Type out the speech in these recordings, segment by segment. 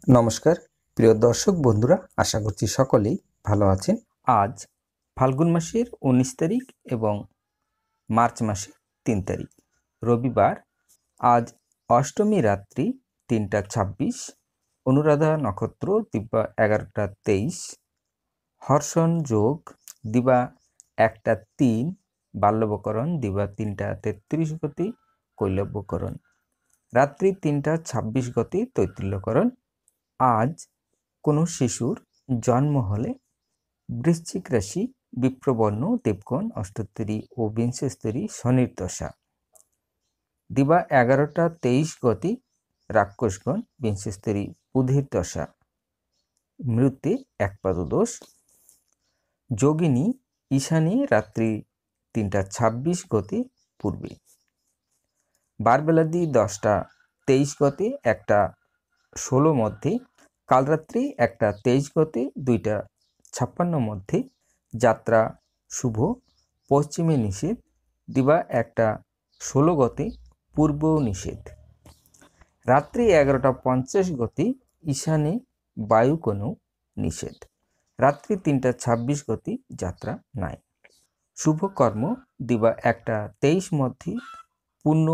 নমস্কার প্রিয় দর্শক বন্ধুরা, আশা করছি সকলেই ভালো আছেন। আজ ফাল্গুন মাসের 19 তারিখ এবং মার্চ মাসের 3 তারিখ রবিবার। আজ অষ্টমী রাত্রি 3টা 26, অনুরাধা নক্ষত্র দিবা 11টা 23, হর্ষণ যোগ দিবা 1টা 3, বাল্যবকরণ দিবা 3টা 33 গতি কৈলব্যকরণ, রাত্রি 3টা 26 গতি তৈতিল্যকরণ। আজ কোনো শিশুর জন্ম হলে বৃশ্চিক রাশি, বিপ্রবর্ণ, দেবগণ, অষ্টোত্তরী ও বিংশস্তরী শনির দশা। দিবা 11টা 23 গতি রাক্ষসগণ, বিংশস্তরী বুধের দশা। মৃত্যু একপাদ দোষ। যোগিনী ঈশানী রাত্রি 3টা 26 গতি পূর্বে। বারবেলাদি 10টা 23 গতি 1টা 16 মধ্যে। কালরাত্রি 1টা 23 গতি 2টা 56 মধ্যে। যাত্রা শুভ, পশ্চিমে নিষেধ। দিবা 1টা 16 গতি পূর্ব নিষেধ। রাত্রি 11টা 50 গতি ঈশানে বায়ুকোণও নিষেধ। রাত্রি 3টা 26 গতি যাত্রা নাই। শুভ কর্ম দিবা 1টা 23 মধ্যে পূর্ণ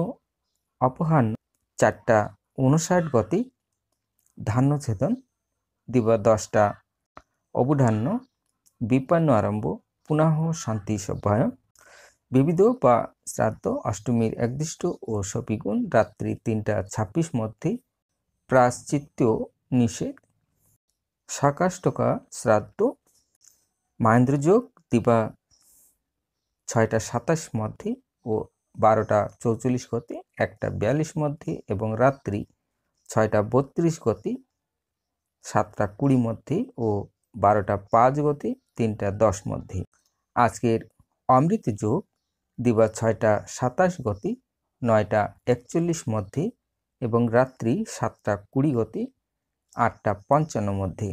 অপরাহ্ন 4টা 59 গতি ধান্যছেদন। দিবা 10টা অবধান্য বিপন্ন আরম্ভ পুনঃ শান্তি সভ্যায়। বিবিধ বা শ্রাদ্ধ অষ্টমীর একদিষ্ট ও সপিগুণ রাত্রি 3টা 26 মধ্যে। প্রায়শ্চিত্ত নিষেধ। শাকাষ্টকা শ্রাদ্ধ। মাহেন্দ্রযোগ দিবা 6টা 27 মধ্যে ও 12টা 44 গতি 1টা 42 মধ্যে এবং রাত্রি 6টা 32 গতি 7টা 20 মধ্যে ও 12টা 5 গতি 3টা 10 মধ্যে। আজকের অমৃত যোগ দিবা 6টা 27 গতি 9টা 41 মধ্যে এবং রাত্রি 7টা 20 গতি 8টা 55 মধ্যে।